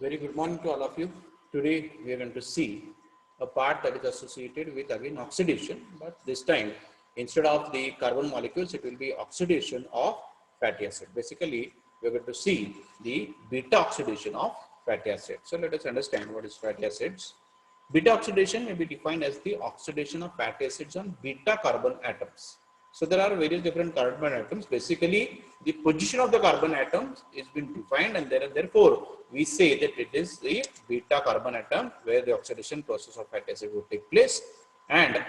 Very good morning to all of you. Today we are going to see a part that is associated with again oxidation, but this time instead of the carbon molecules, it will be oxidation of fatty acid. Basically, we are going to see the beta oxidation of fatty acid. So let us understand what is fatty acids. Beta oxidation may be defined as the oxidation of fatty acids on beta carbon atoms. So there are various different carbon atoms. Basically, the position of the carbon atoms is been defined, and therefore we say that it is the beta carbon atom where the oxidation process of fatty acid would take place, and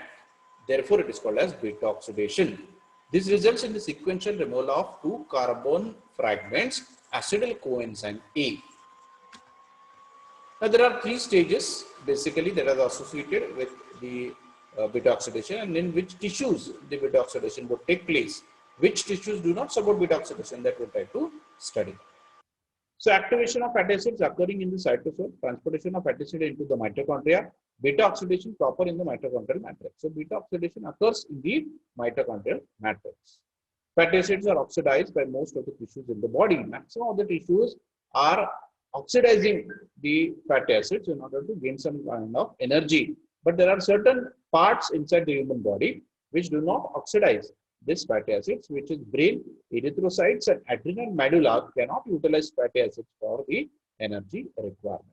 therefore it is called as beta oxidation. This results in the sequential removal of two carbon fragments, acetyl coenzyme A. Now, there are three stages basically that are associated with the beta oxidation, and in which tissues the beta oxidation would take place. Which tissues do not support beta oxidation, that we'll try to study. So, activation of fatty acids occurring in the cytosol, transportation of fatty acid into the mitochondria, beta oxidation proper in the mitochondrial matrix. So, beta oxidation occurs in the mitochondrial matrix. Fatty acids are oxidized by most of the tissues in the body. Maximum of the tissues are oxidizing the fatty acids in order to gain some kind of energy. But there are certain parts inside the human body which do not oxidize this fatty acids, which is brain, erythrocytes, and adrenal medulla cannot utilize fatty acids for the energy requirement.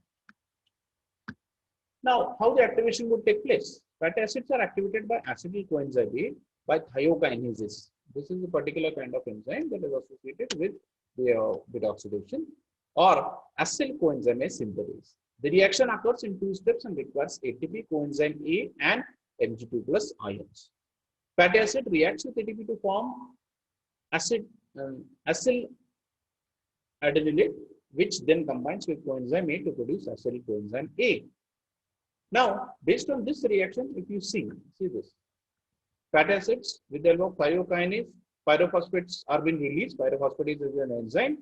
Now, how the activation would take place? Fatty acids are activated by acetyl coenzyme A by thiokinases. This is a particular kind of enzyme that is associated with the beta oxidation, or acyl coenzyme A synthase. The reaction occurs in two steps and requires ATP, coenzyme A, and Mg2 plus ions. Fatty acid reacts with ATP to form acyl adenylate, which then combines with coenzyme A to produce acyl coenzyme A. Now, based on this reaction, if you see this. Fatty acids with the help of thiokinase, pyrophosphates are being released. Pyrophosphatase is an enzyme.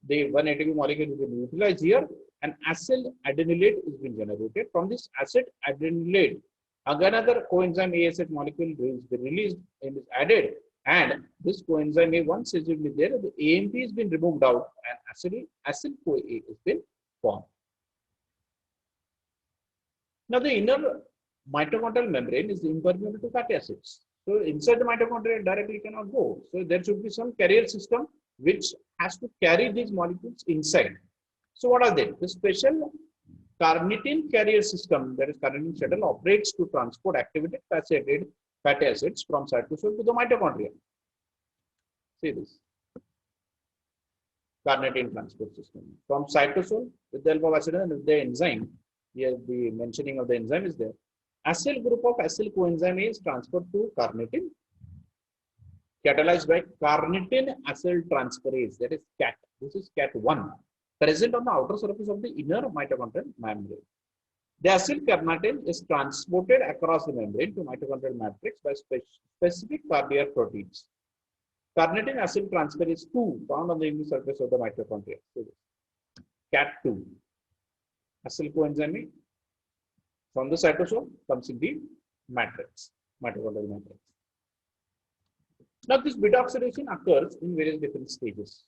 The one ATP molecule is being utilized here, and acyl adenylate is being generated. From this acid adenylate, another coenzyme A acid molecule is released and is added, and this coenzyme A, once is there, the AMP has been removed out, and acyl CoA has been formed. Now, the inner mitochondrial membrane is impermeable to fatty acids. So, inside the mitochondria directly cannot go. So, there should be some carrier system which has to carry these molecules inside. So, what are they? The special carnitine carrier system, that is carnitine shuttle, operates to transport activated fatty acids from cytosol to the mitochondria. See this. Carnitine transport system. From cytosol with the help of acid and the enzyme. Here the mentioning of the enzyme is there. Acyl group of acyl coenzyme A is transferred to carnitine, catalyzed by carnitine acyl transferase, that is CAT. This is CAT1, present on the outer surface of the inner mitochondrial membrane. The acyl carnitine is transported across the membrane to mitochondrial matrix by specific cardiac proteins. Carnitine acyl transferase 2 found on the inner surface of the mitochondria. CAT2. Acyl coenzyme from the cytosol comes in the matrix, mitochondrial matrix. Now, this beta oxidation occurs in various different stages.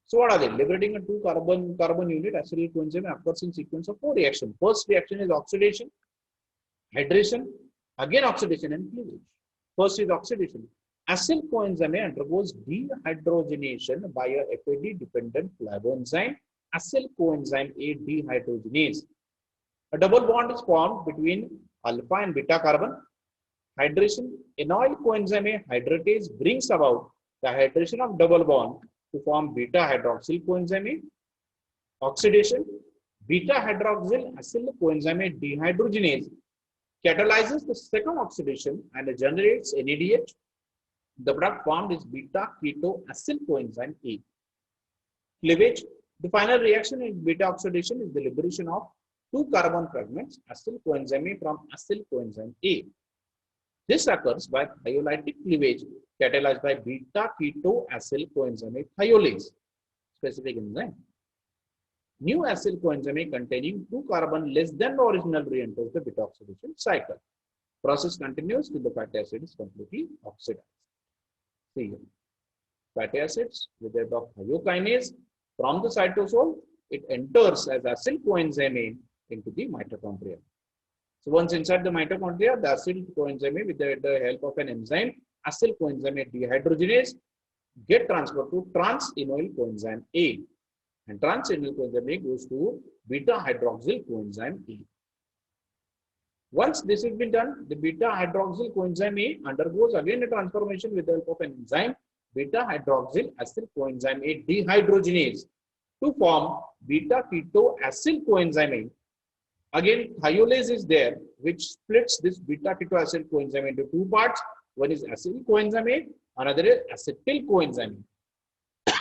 So, what are they? Liberating a two carbon unit, acyl coenzyme occurs in sequence of four reactions. First reaction is oxidation, hydration, again oxidation, and cleavage. First is oxidation. Acyl coenzyme undergoes dehydrogenation by a FAD-dependent flavoenzyme, acyl coenzyme A dehydrogenase. A double bond is formed between alpha and beta carbon. Hydration, enoyl coenzyme A hydratase brings about the hydration of double bond to form beta hydroxyl coenzyme A. Oxidation, beta hydroxyl acyl coenzyme A dehydrogenase catalyzes the second oxidation and generates NADH. The product formed is beta keto acyl coenzyme A. Cleavage, the final reaction in beta oxidation is the liberation of two carbon fragments, acyl coenzyme A from acyl coenzyme A. This occurs by thiolytic cleavage catalyzed by beta keto acyl coenzyme A thiolase, specific enzyme. New acyl coenzyme A containing two carbon less than the original re-enters the beta oxidation cycle. Process continues till the fatty acid is completely oxidized. See here. Fatty acids with the help of thiokinase from the cytosol it enters as acyl coenzyme A into the mitochondria. So once inside the mitochondria, the acyl coenzyme A with the help of an enzyme, acyl coenzyme A dehydrogenase, get transferred to trans-enoyl coenzyme A. And trans-enoyl coenzyme A goes to beta-hydroxyl coenzyme A. Once this has been done, the beta-hydroxyl coenzyme A undergoes again a transformation with the help of an enzyme, beta-hydroxyl acyl coenzyme A dehydrogenase, to form beta-keto-acyl coenzyme A. Again, thiolase is there, which splits this beta-keto-acyl coenzyme into two parts. One is acyl coenzyme A, another is acetyl coenzyme A.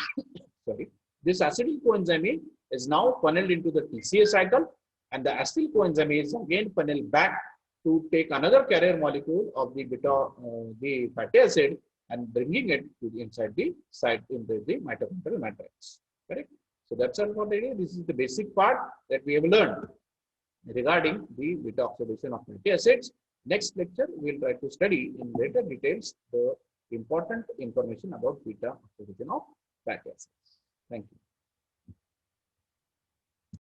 Sorry. This acetyl coenzyme A is now funneled into the TCA cycle, and the acyl coenzyme A is again funneled back to take another carrier molecule of the the fatty acid and bringing it to the inside the site into the mitochondrial matrix. Correct? So that's all for the day. This is the basic part that we have learned regarding the beta oxidation of fatty acids. Next lecture, we will try to study in greater details the important information about beta oxidation of fatty acids.